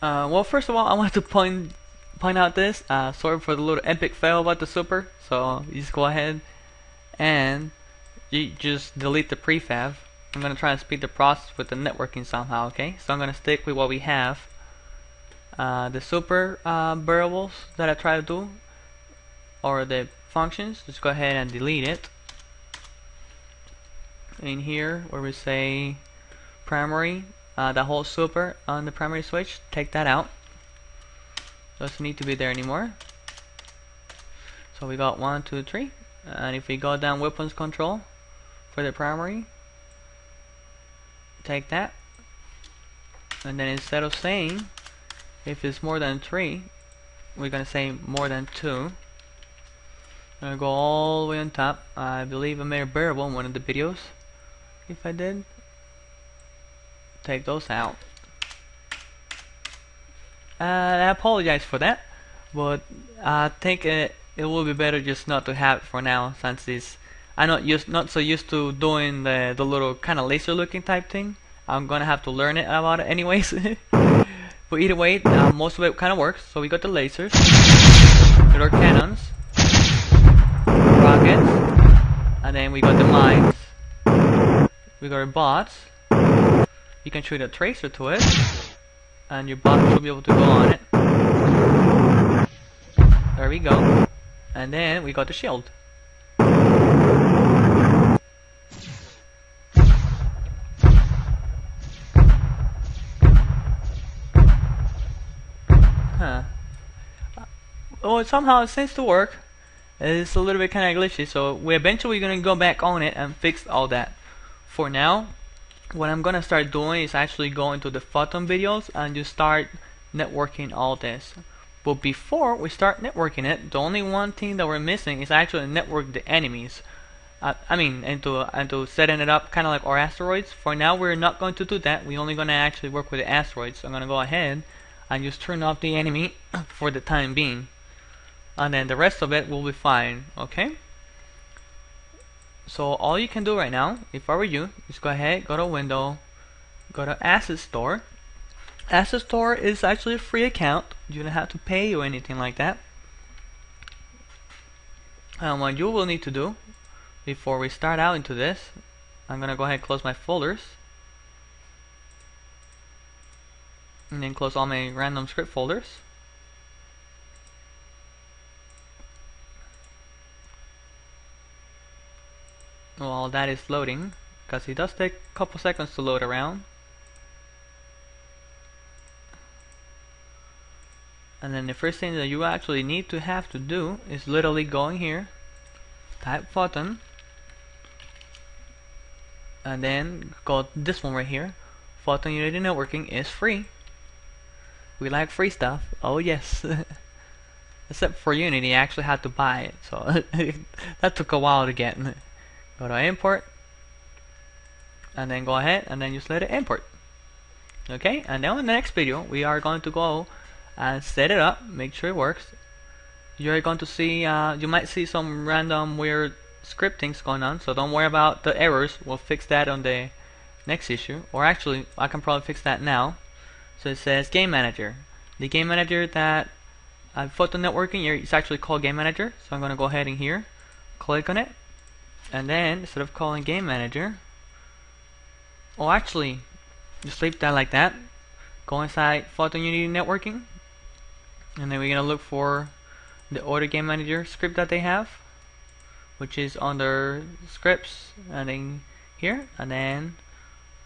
Well, first of all, I want to point out this. Sorry for the little epic fail about the super. So you just go ahead and you just delete the prefab. I'm gonna try and speed the process with the networking somehow. Okay, so I'm gonna stick with what we have. The super variables that I try to do, or the functions. Just go ahead and delete it. In here, where we say primary. The whole super on the primary switch, take that out. Doesn't need to be there anymore. So we got 1, 2, 3, and if we go down weapons control for the primary, take that, and then instead of saying if it's more than 3, we're gonna say more than 2. I'm gonna go all the way on top. I believe I made a variable in one of the videos. If I did, take those out. I apologize for that, but I think it will be better just not to have it for now, since I'm not so used to doing the little kind of laser looking type thing. I'm gonna have to learn it about it anyways. But either way, most of it kind of works. So we got the lasers, with our cannons, rockets, and then we got the mines. We got our bots. You can shoot a tracer to it, and your bot should be able to go on it. There we go. And then we got the shield. Huh. Oh, somehow it seems to work. It's a little bit kind of glitchy, so we're eventually gonna go back on it and fix all that. For now, what I'm gonna start doing is actually going to the photon videos and just start networking all this. But before we start networking it, the only one thing that we're missing is actually network the enemies. Into setting it up kind of like our asteroids. For now, we're not going to do that. We're only gonna actually work with the asteroids. So I'm gonna go ahead and just turn off the enemy for the time being, and then the rest of it will be fine. Okay. So all you can do right now, if I were you, is go ahead, go to Window, go to Asset Store. Asset Store is actually a free account. You don't have to pay or anything like that. And what you will need to do before we start out into this, I'm gonna go ahead and close my folders, and then close all my random script folders. While that is loading, because it does take a couple seconds to load around. And then the first thing that you actually need to have to do is literally go in here, type photon, and then go this one right here. Photon Unity Networking is free. We like free stuff. Oh yes. Except for Unity, I actually had to buy it, so that took a while to get. Go to import, and then go ahead and then just let it import. Okay, and now in the next video we are going to go and set it up, make sure it works. You're going to see, you might see some random weird scriptings going on, so don't worry about the errors. We'll fix that on the next issue, or actually I can probably fix that now. So it says Game Manager. The Game Manager that Photon Networking, it's actually called Game Manager. So I'm going to go ahead and here, click on it. And then instead of calling Game Manager, oh actually, just leave that like that. Go inside Photon Unity Networking, and then we're gonna look for the other Game Manager script that they have, which is under scripts, and then here, and then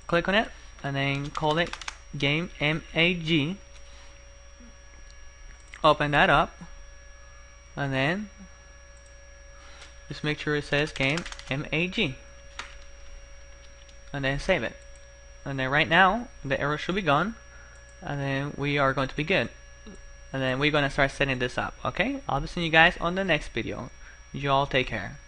click on it, and then call it Game MAG. Open that up, and then just make sure it says Game MAG, and then save it. And then right now the error should be gone, and then we are going to be good. And then we're going to start setting this up. Okay, I'll be seeing you guys on the next video. You all take care.